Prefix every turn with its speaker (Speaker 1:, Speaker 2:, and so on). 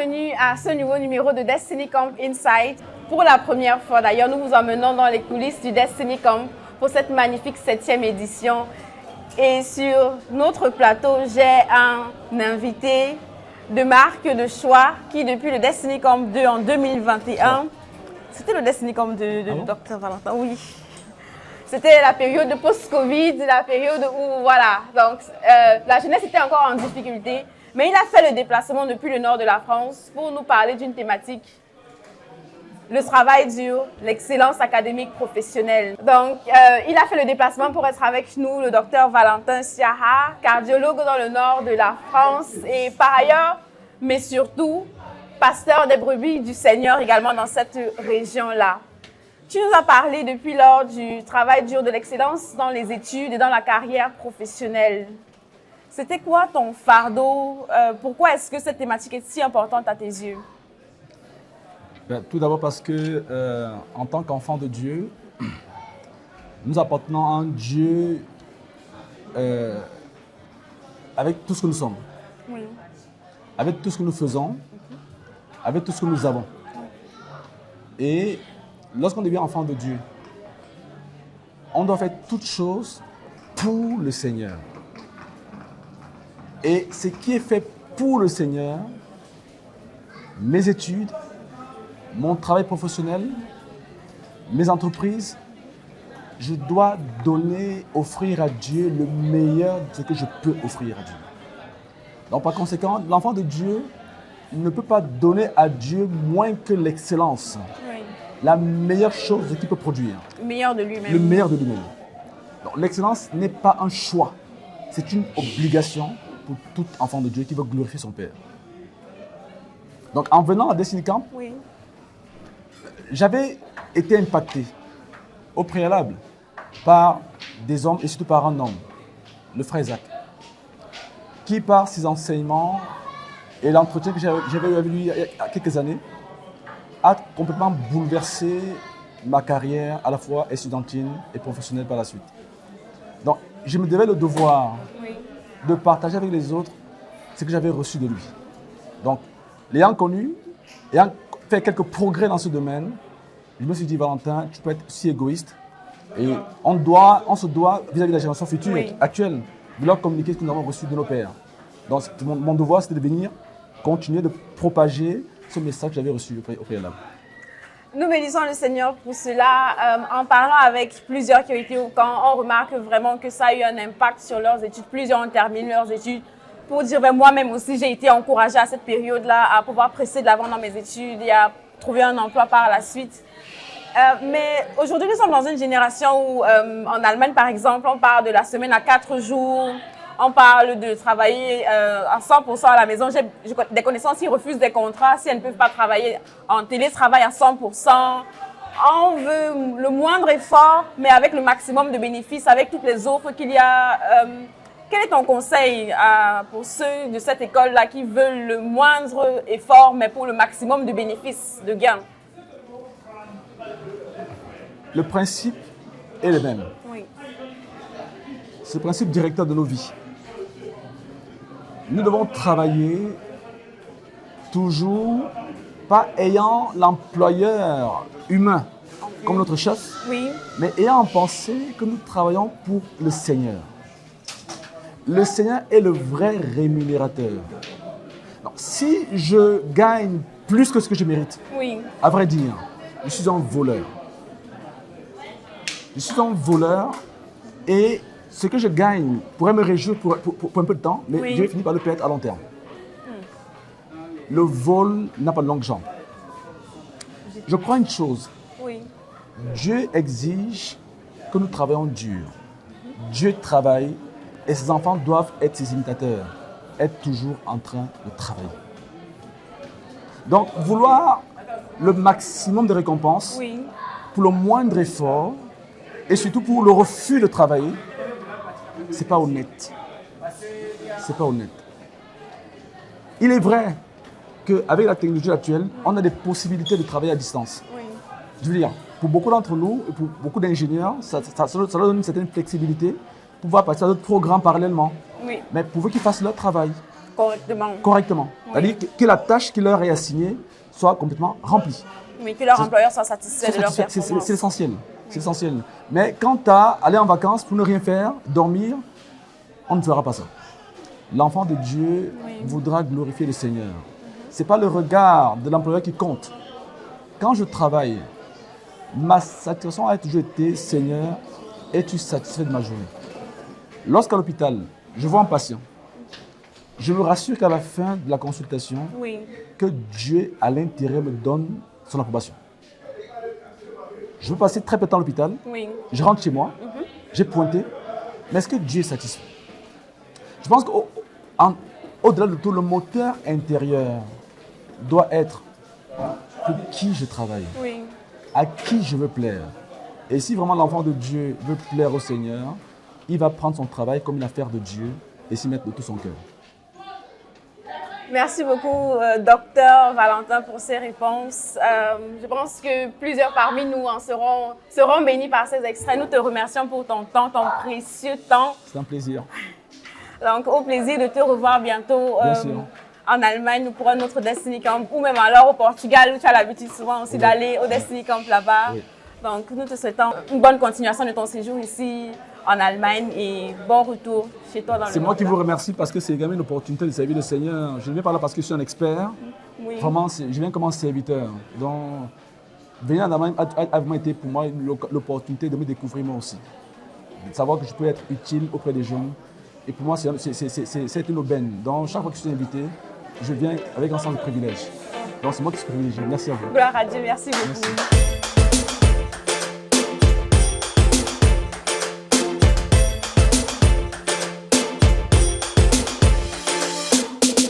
Speaker 1: bienvenue à ce nouveau numéro de Destiny Camp Insight. Pour la première fois d'ailleurs, nous vous emmenons dans les coulisses du Destiny Camp pour cette magnifique 7e édition. Et sur notre plateau, j'ai un invité de marque de choix qui, depuis le Destiny Camp 2 en 2021, c'était le Destiny Camp de Dr Valentin, oui. C'était la période de post-Covid, la période où, voilà, donc la jeunesse était encore en difficulté. Mais il a fait le déplacement depuis le nord de la France pour nous parler d'une thématique, le travail dur, l'excellence académique professionnelle. Donc, il a fait le déplacement pour être avec nous, le docteur Valentin Siaha, cardiologue dans le nord de la France et par ailleurs, mais surtout, pasteur des brebis du Seigneur également dans cette région-là. Tu nous as parlé depuis lors du travail dur de l'excellence dans les études et dans la carrière professionnelle. C'était quoi ton fardeau? Pourquoi est-ce que cette thématique est si importante à tes yeux?
Speaker 2: Tout d'abord parce que, en tant qu'enfant de Dieu, nous appartenons à un Dieu avec tout ce que nous sommes,
Speaker 1: Oui.
Speaker 2: avec tout ce que nous faisons, avec tout ce que nous avons. Et lorsqu'on devient enfant de Dieu, on doit faire toutes choses pour le Seigneur. Et ce qui est fait pour le Seigneur, mes études, mon travail professionnel, mes entreprises, je dois donner, offrir à Dieu le meilleur de ce que je peux offrir à Dieu. Donc par conséquent, l'enfant de Dieu ne peut pas donner à Dieu moins que l'excellence,
Speaker 1: Oui.
Speaker 2: la meilleure chose qu'il peut produire.
Speaker 1: Le meilleur de lui-même.
Speaker 2: Le meilleur de lui-même. Donc l'excellence n'est pas un choix, c'est une obligation pour tout enfant de Dieu qui veut glorifier son Père. Donc en venant à Destiny Camp,
Speaker 1: Oui.
Speaker 2: j'avais été impacté au préalable par des hommes et surtout par un homme, le frère Isaac, qui par ses enseignements et l'entretien que j'avais eu avec lui il y a quelques années, a complètement bouleversé ma carrière à la fois étudiantine et professionnelle par la suite. Donc je me devais le devoir de partager avec les autres ce que j'avais reçu de lui. Donc l'ayant connu, ayant fait quelques progrès dans ce domaine, je me suis dit, Valentin, tu peux être si égoïste. Et on se doit, vis-à-vis de la génération future,
Speaker 1: Oui.
Speaker 2: actuelle, de leur communiquer ce que nous avons reçu de nos pères. Donc mon devoir, c'était de venir continuer de propager ce message que j'avais reçu au préalable.
Speaker 1: Nous bénissons le Seigneur pour cela. En parlant avec plusieurs qui ont été au camp, on remarque vraiment que ça a eu un impact sur leurs études. Plusieurs ont terminé leurs études. Pour dire, moi-même aussi, j'ai été encouragée à cette période-là à pouvoir presser de l'avant dans mes études et à trouver un emploi par la suite. Mais aujourd'hui, nous sommes dans une génération où, en Allemagne, par exemple, on parle de la semaine à 4 jours. On parle de travailler à 100% à la maison. J'ai des connaissances qui refusent des contrats si elles ne peuvent pas travailler en télétravail à 100%. On veut le moindre effort, mais avec le maximum de bénéfices, avec toutes les offres qu'il y a. Quel est ton conseil pour ceux de cette école-là qui veulent le moindre effort, mais pour le maximum de bénéfices, de gains?
Speaker 2: Le principe est le même.
Speaker 1: Oui.
Speaker 2: C'est le principe directeur de nos vies. Nous devons travailler toujours pas ayant l'employeur humain comme notre chef,
Speaker 1: Oui.
Speaker 2: mais ayant en pensée que nous travaillons pour le Seigneur. Le Seigneur est le vrai rémunérateur. Donc, si je gagne plus que ce que je mérite,
Speaker 1: Oui.
Speaker 2: à vrai dire, je suis un voleur. Je suis un voleur et ce que je gagne pourrait me réjouir pour un peu de temps, mais
Speaker 1: Oui.
Speaker 2: je vais finir par le perdre à long terme. Le vol n'a pas de longue jambe. Je crois une chose,
Speaker 1: Oui.
Speaker 2: Dieu exige que nous travaillions dur. Dieu travaille et ses enfants doivent être ses imitateurs, être toujours en train de travailler. Donc, vouloir le maximum de récompenses
Speaker 1: Oui.
Speaker 2: pour le moindre effort et surtout pour le refus de travailler, c'est pas honnête. C'est pas honnête. Il est vrai qu'avec la technologie actuelle, on a des possibilités de travailler à distance.
Speaker 1: Oui.
Speaker 2: Je veux dire, pour beaucoup d'entre nous, et pour beaucoup d'ingénieurs, ça leur donne une certaine flexibilité pour pouvoir passer à d'autres programmes parallèlement.
Speaker 1: Oui.
Speaker 2: Mais pour qu'ils fassent leur travail,
Speaker 1: correctement.
Speaker 2: correctement.
Speaker 1: Oui.
Speaker 2: C'est-à-dire que la tâche qui leur est assignée soit complètement remplie.
Speaker 1: Oui, que leur employeur soit satisfait de leur
Speaker 2: C'est
Speaker 1: performance.
Speaker 2: l'essentiel. C'est essentiel. Mais quant à aller en vacances pour ne rien faire, dormir, on ne fera pas ça. L'enfant de Dieu voudra glorifier le Seigneur. Ce n'est pas le regard de l'employeur qui compte. Quand je travaille, ma satisfaction a toujours été, Seigneur, es-tu satisfait de ma journée? Lorsqu'à l'hôpital, je vois un patient, je me rassure qu'à la fin de la consultation,
Speaker 1: Oui,
Speaker 2: que Dieu, à l'intérieur, me donne son approbation. Je veux passer très peu de temps à l'hôpital,
Speaker 1: oui,
Speaker 2: je rentre chez moi, j'ai pointé, mais est-ce que Dieu est satisfait? Je pense qu'au-delà de tout, le moteur intérieur doit être pour qui je travaille,
Speaker 1: oui.
Speaker 2: à qui je veux plaire. Et si vraiment l'enfant de Dieu veut plaire au Seigneur, il va prendre son travail comme une affaire de Dieu et s'y mettre de tout son cœur.
Speaker 1: Merci beaucoup, docteur Valentin, pour ces réponses. Je pense que plusieurs parmi nous seront bénis par ces extraits. Nous te remercions pour ton temps, ton précieux temps.
Speaker 2: C'est un plaisir.
Speaker 1: Donc, au plaisir de te revoir bientôt
Speaker 2: Bien sûr.
Speaker 1: en Allemagne pour un autre Destiny Camp ou même alors au Portugal où tu as l'habitude souvent aussi d'aller au Destiny Camp là-bas.
Speaker 2: Oui.
Speaker 1: Donc, nous te souhaitons une bonne continuation de ton séjour ici en Allemagne et bon retour chez toi dans le monde.
Speaker 2: C'est moi qui vous remercie parce que c'est également une opportunité de servir le Seigneur. Je ne viens pas là parce que je suis un expert.
Speaker 1: Oui.
Speaker 2: Vraiment, je viens comme un serviteur. Donc, venir en Allemagne a vraiment été pour moi l'opportunité de me découvrir moi aussi. De savoir que je peux être utile auprès des jeunes. Et pour moi, c'est une aubaine. Donc, chaque fois que je suis invité, je viens avec un sens de privilège. Donc, c'est moi qui suis privilégié. Merci à vous.
Speaker 1: Gloire à Dieu, merci beaucoup.
Speaker 2: Merci.